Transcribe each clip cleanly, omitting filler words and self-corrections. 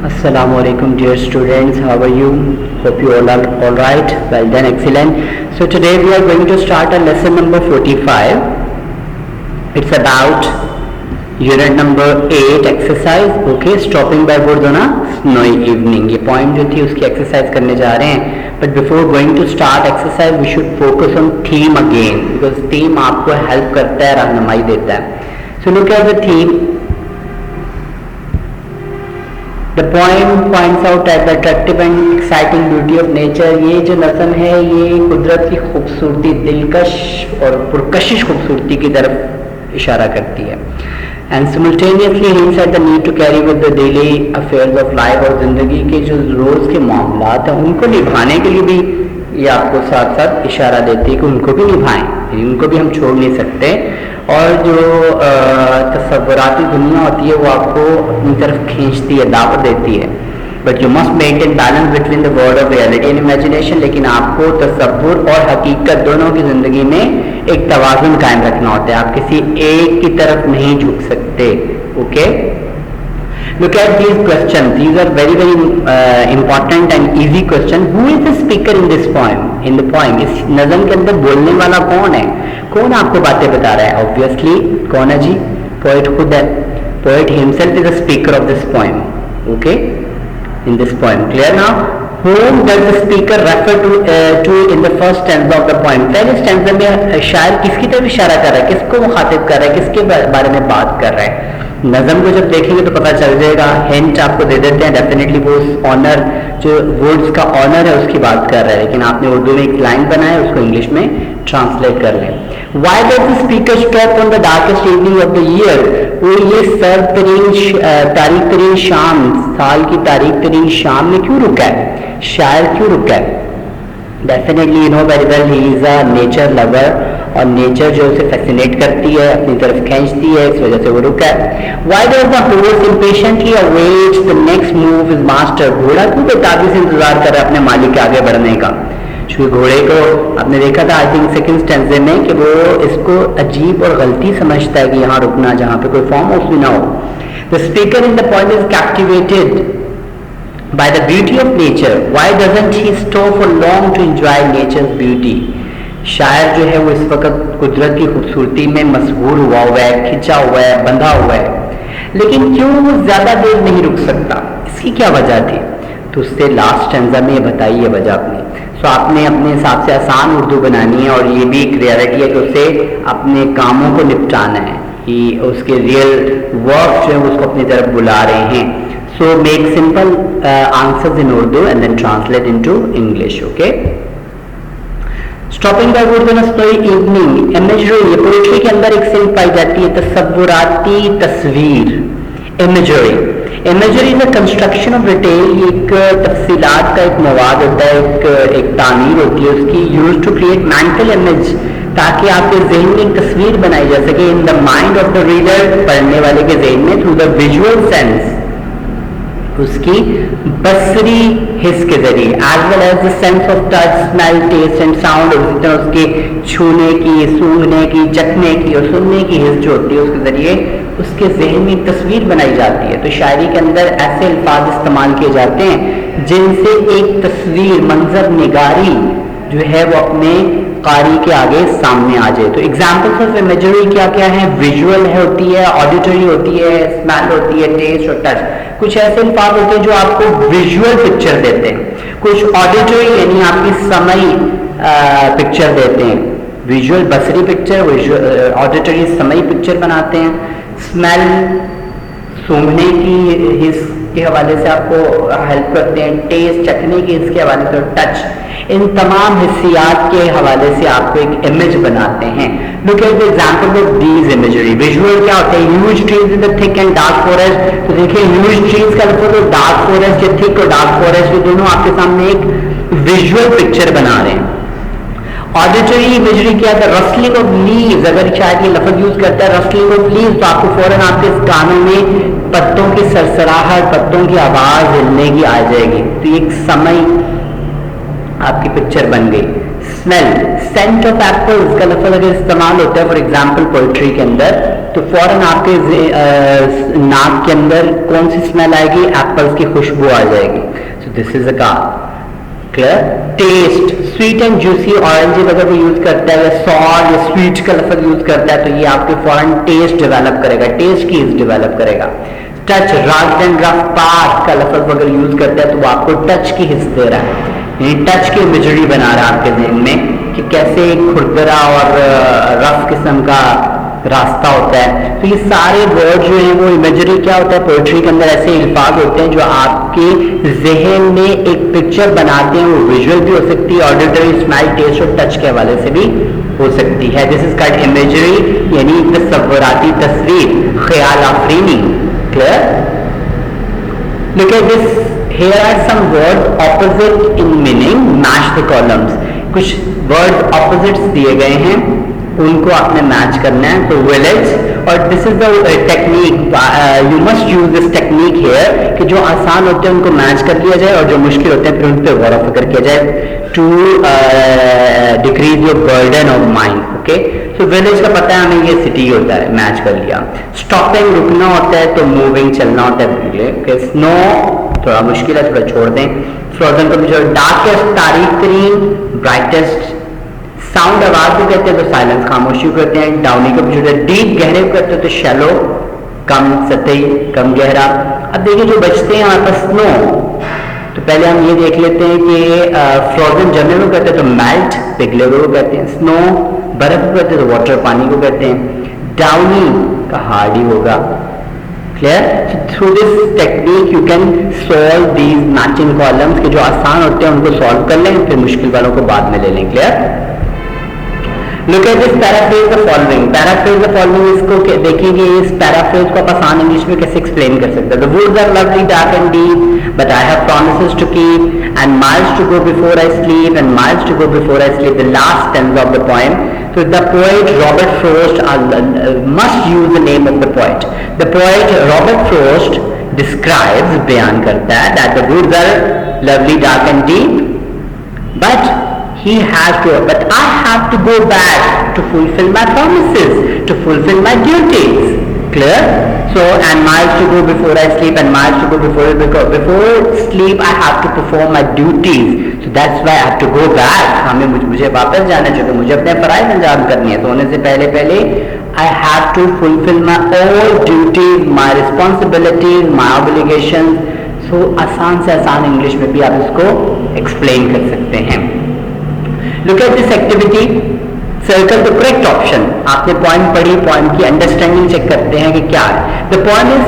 Assalamualaikum dear students, how are you? Hope you all are all right. Well done, excellent. So today we are going to start a lesson number 45. It's about unit number 8 exercise. Okay, stopping by बोल दो ना, snowy evening. ये point जो थी उसकी exercise करने जा रहे हैं. But before going to start exercise, we should focus on theme again because theme आपको help करता है, रहनुमाई देता है. So look at the theme. The poem points out at the attractive and exciting beauty of nature. ये जो नज़म है ये कुदरत की खूबसूरती, दिलकश और पुरकशिश खूबसूरती की तरफ इशारा करती है. And simultaneously hints at the need to carry with the daily affairs of life. और ज़िंदगी के जो रोज़ के मामलात हैं उनको निभाने के लिए भी ये आपको साथ साथ इशारा देती है कि उनको भी निभाएं, उनको भी हम छोड़ नहीं सकते. और जो तसव्वुराती दुनिया होती है वो आपको अपनी तरफ खींचती है, दावत देती है. But you must maintain balance between the world of reality and imagination. लेकिन आपको तसव्वुर और हकीकत दोनों की ज़िंदगी में एक तवाज़ुन कायम रखना होता है. आप किसी एक की तरफ नहीं झुक सकते. Okay, look at these questions. These are very important and easy question. Who is the speaker in this poem? In the poem, इस नज़म के अंदर बोलने वाला कौन है, कौन आपको बातें बता रहा है? Obviously कौन है जी? Poet खुद है. Poet himself is the speaker of this poem. Okay, in this poem. Clear now? Whom does the speaker refer to in the first stanza of the poem? पहले stanza में शायर किसकी तरफ इशारा कर रहा है, किसको मुखातिब कर रहा है, किसके बारे में बात कर रहा है? नज़म को जब देखेंगे तो पता चल जाएगा. हिंट आपको दे देते हैं. डेफिनेटली वो ऑनर जो वर्ड्स का ऑनर है उसकी बात कर रहा है, लेकिन आपने उर्दू में एक लाइन बनाया उसको इंग्लिश में ट्रांसलेट कर लें. Why does the speaker stop on the darkest evening of the year? वो ये सर्द तरीन तारीख तरीन शाम, साल की तारीख तरीन शाम में क्यों रुका है? शायर क्यों रुका है? Definitely you know very well he is a nature lover. और नेचर जो उसे फैसिनेट करती है, अपनी तरफ खींचती है, इस वजह से वो रुका है. Why does the horse impatiently awaits the next move of his master? घोड़ा क्यों बेताबी से इंतजार कर रहा है अपने मालिक के आगे बढ़ने का? क्योंकि घोड़े को आपने देखा था आई थिंक सेकंड स्टेंजे में कि वो इसको अजीब और गलती समझता है कि यहाँ रुकना जहाँ पे कोई फार्म हाउस भी ना हो. The speaker in the poem is captivated by the beauty of nature. Why doesn't he stop for long to enjoy nature's beauty? शायर जो है वो इस वक्त कुदरत की खूबसूरती में मशहूर हुआ है, खिंचा हुआ है, बंधा हुआ है, लेकिन क्यों वो ज़्यादा देर नहीं रुक सकता? इसकी क्या वजह थी? तो उससे लास्ट स्टैंजा में बताई है वजह अपनी. सो आपने अपने हिसाब से आसान उर्दू बनानी है और ये भी एक रियलिटी है कि उसे अपने कामों को निपटाना है कि उसके रियल वर्क जो है उसको अपनी तरफ बुला रहे हैं. So make simple answers in Urdu and then translate into English. Okay, stopping by wood on a snowy evening. Imagery, ये पोएट्री के अंदर एक सेंस पाई जाती है, तसव्वुराती तस्वीर. Imagery, imagery is a construction of detail. एक तफसीलात का एक मवाद होता है, एक तामीर होती है उसकी, use to create mental image, ताकि आपके जहन में एक तस्वीर बनाई जा सके. In the mind of the reader, पढ़ने वाले के जहन में, थ्रू द विजुअल सेंस, उसकी बसरी हिस्स के जरिए, as well as the sense of touch, smell, taste and sound. और उसी तरह उसके छूने की, सूंघने की, चखने की और सुनने की हिस्स जो होती है उसके जरिए उसके जहन में एक तस्वीर बनाई जाती है. तो शायरी के अंदर ऐसे अल्फाज इस्तेमाल किए जाते हैं जिनसे एक तस्वीर, मंजर निगारी जो है वो अपने कारी के आगे सामने आ जाए. तो एग्जाम्पल्स ऑफ इमेजरी क्या क्या है? विजुअल है होती है, ऑडिटरी होती है, स्मेल होती है, टेस्ट और टच. कुछ ऐसे अल्फाज होते हैं जो आपको विजुअल पिक्चर देते हैं, कुछ ऑडिटरी यानी आपकी समई पिक्चर देते हैं. विजुअल बसरी पिक्चर, विजुअल ऑडिटरी समई पिक्चर बनाते हैं. स्मेल सूंघने की हिस्स के हवाले से आपको हेल्प करते हैं, टेस्ट चखने की हिस्स के हवाले से, टच, इन तमाम हिस्सियात के हवाले से आपको एक इमेज बनाते हैं. Look at the example of these imagery. Visual क्या होता है? Huge trees in the thick and dark forest. तो देखिए ह्यूज ट्रीज का मतलब तो डार्क फॉरेस्ट, या थिक और डार्क फॉरेस्ट, ये दोनों आपके सामने एक विजुअल पिक्चर बना रहे हैं. ऑडिटरी इमेजरी क्या है? रस्लिंग ऑफ लीव्स. अगर शायद ये लफ्ज यूज करता है रस्लिंग ऑफ लीव्स, तो आपको फौरन आपके कानों में पत्तों की सरसराहट, पत्तों की आवाज हिलने की आ जाएगी. तो एक समय आपकी पिक्चर बन गई. स्मेल, सेंट ऑफ एप्पल्स का लफ्ज अगर इस्तेमाल होता है फॉर एग्जाम्पल पोइट्री के अंदर, तो फौरन आपके नाक के अंदर कौन सी स्मेल आएगी? एप्पल्स की खुशबू आ जाएगी. सो दिस इज अ का clear. Taste, sweet and juicy orange अगर वो यूज करता है, या सॉर या स्वीट का लफ्ज यूज करता है, तो ये आपके फौरन टेस्ट डेवलप करेगा, टेस्ट की डेवलप करेगा. टच, राग एंड रफ्तार का लफ्ज अगर यूज करता है तो वो आपको टच की हिस्स दे रहा है, यानी टच की इमेजरी बना रहा है आपके ज़हन में कि कैसे खुरदरा और रफ किस्म का रास्ता होता है. तो ये सारे वर्ड जो हैं वो इमेजरी क्या होता है, पोएट्री के अंदर ऐसे अल्फाज होते हैं जो आपके जहन में एक पिक्चर बनाते हैं. वो विजुअल भी हो सकती है, ऑडिटरी, स्मेल, टेस्ट और टच के हवाले से भी हो सकती है. दिस इज कॉल्ड इमेजरी, यानी तस्वुराती तस्वीर, ख्याल आफरीनी. Clear. Look at this, here are some words opposite in meaning, match the columns. कुछ वर्ड ऑपोजिट्स दिए गए हैं, उनको आपने मैच करना है. तो विलेज, और this is the technique, you must use this technique here कि जो आसान होते हैं उनको मैच कर लिया जाए और जो मुश्किल होते हैं फिर उन पर गौर फिक्र किया जाए, to decrease your burden of mind. Okay, so village का पता है हमें, ये सिटी होता है, मैच कर लिया. स्टॉपिंग, रुकना होता है, तो मूविंग, चलना होता है. स्नो थोड़ा मुश्किल है, थोड़ा छोड़ दें. फ्रोजन को भी छोड़. डार्केस्ट, तारीख तरीन, ब्राइटेस्ट. साउंड, आवाज को कहते हैं, तो साइलेंस, खामोशी को कहते हैं. डाउनी को भी छोड़ दें. डीप, गहरे को कहते हैं, तो शैलो, कम सतही, कम गहरा. अब देखिए जो बचते हैं हमारे पास स्नो, तो पहले हम ये देख लेते हैं कि फ्रोजन जमे को कहते हैं तो मेल्ट, पिघले हुए को कहते हैं. स्नो बर्फ को कहते हैं, तो वाटर पानी को कहते हैं. डाउनी का हार्ड ही होगा. Clear. Through this technique you can solve these matching columns, के जो आसान होते हैं उनको सॉल्व कर लें, फिर मुश्किल वालों को बाद में ले लें. Clear. Look at this paraphrase the following. Paraphrase the following, इसको देखिए इस पैराफ्रेज को आप आसान इंग्लिश में कैसे एक्सप्लेन कर सकते हैं. The woods are lovely dark and deep, but I have promises to keep and miles to go before I sleep and miles to go before I sleep. The last stanza of the poem. So the poet Robert Frost must use the name of the poet. The poet Robert Frost describes, बयान करता है, that the woods are lovely, dark and deep, but I have to go back to fulfill my promises, to fulfill my duties. Clear? So, and miles to go before I sleep and miles to go before sleep I have to perform my duties. So that's why I have to go back. मुझे वापस जाना चाहिए, मुझे अपने फराइज अंजाम करनी है. तो होने से पहले I have to fulfill my all duties, my responsibilities, my obligations. So आसान से आसान इंग्लिश में भी आप इसको एक्सप्लेन कर सकते हैं. Look at this activity. Circle the correct option. आपने पॉइंट पढ़ी, पॉइंट की अंडरस्टैंडिंग चेक करते हैं कि क्या है. The point is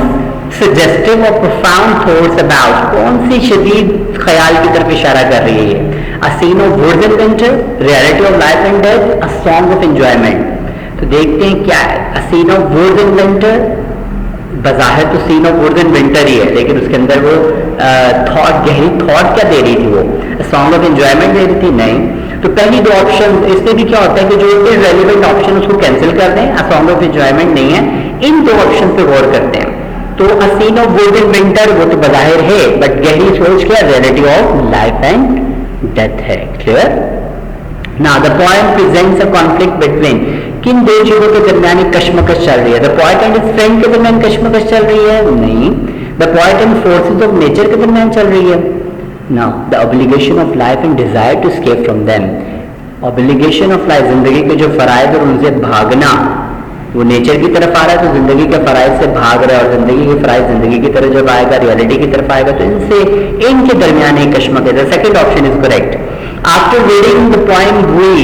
suggestive of profound thoughts about, कौन सी शदीद ख्याल की तरफ इशारा कर रही है. A scene of woods in winter, reality of life and death, a song of enjoyment. तो देखते हैं क्या है. A scene of woods in winter, बज़ाहिर तो scene of woods in winter ही है, लेकिन उसके अंदर वो गहरी थॉट क्या दे रही थी, वो सॉन्ग ऑफ एंजॉयमेंट दे रही थी. नहीं, तो पहली दो ऑप्शन, इसमें भी क्या होता है कि जो इररेलेवेंट ऑप्शन उसको कैंसिल कर दें, अ सॉन्ग ऑफ एंजॉयमेंट नहीं है. इन दो ऑप्शन पे गौर करते हैं. तो a scene of woods in winter वो तो बज़ाहिर है, बट गहरी सोच क्या, reality of life and death है. Clear. Now the poem presents a conflict between, किन दो चीजों के दरमियान एक कश्मकश चल रही है. The poet and his friend के दरमियान कश्मकश चल रही है. नहीं. The poet and forces of nature के दरमियान चल रही है. Now the obligation of life and desire to escape from them. Obligation of life, जिंदगी के जो फराइज और उनसे भागना, वो नेचर की तरफ आ रहा है तो जिंदगी के फराइज से भाग रहा है, और जिंदगी के फराइज जिंदगी की तरफ जब आएगा, रियलिटी की तरफ आएगा, तो इनके दरमियान एक कश्मकश है. The second option is correct. After reading the poem we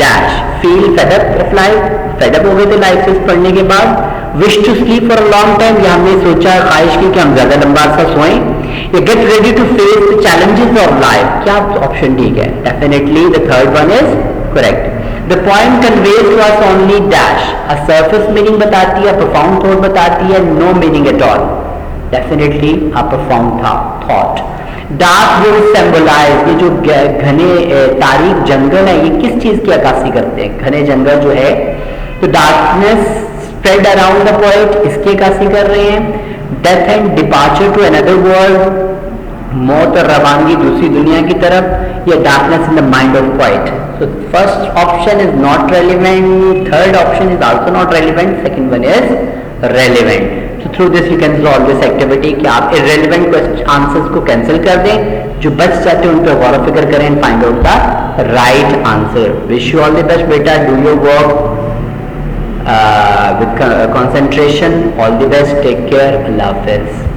dash feel fed up of life, fed up हो गए थे लाइफ से पढ़ने के बाद. Wish to sleep for a long time, या हमने सोचा, ख्वाहिश की कि हम ज्यादा लंबा अरसा सोएं. You get ready to face the challenges of life. क्या ऑप्शन ठीक है? Definitely the third one is correct. The poem conveys to us only dash. A surface meaning बताती है, profound thought बताती है, no meaning at all. Definitely a profound thought. Dark will symbolize, ये जो घने तारीख जंगल है, ये किस चीज की अक्कासी करते हैं? घने जंगल जो है, तो darkness spread around the poet, इसकी अक्कासी कर रहे हैं. Death and departure to another world, मौत और रवानगी दूसरी दुनिया की तरफ, या darkness in the mind of quite. So first option is not relevant, third option is also not relevant, second one is relevant. So through this you can solve this activity कि आप irrelevant आंसर्स को cancel कर दें, जो बच जाते हैं उन पर गौर फिक्र करें and find out the right answer. Wish you all the best बेटा, do your work with concentration. All the best, take care, Allah Hafiz.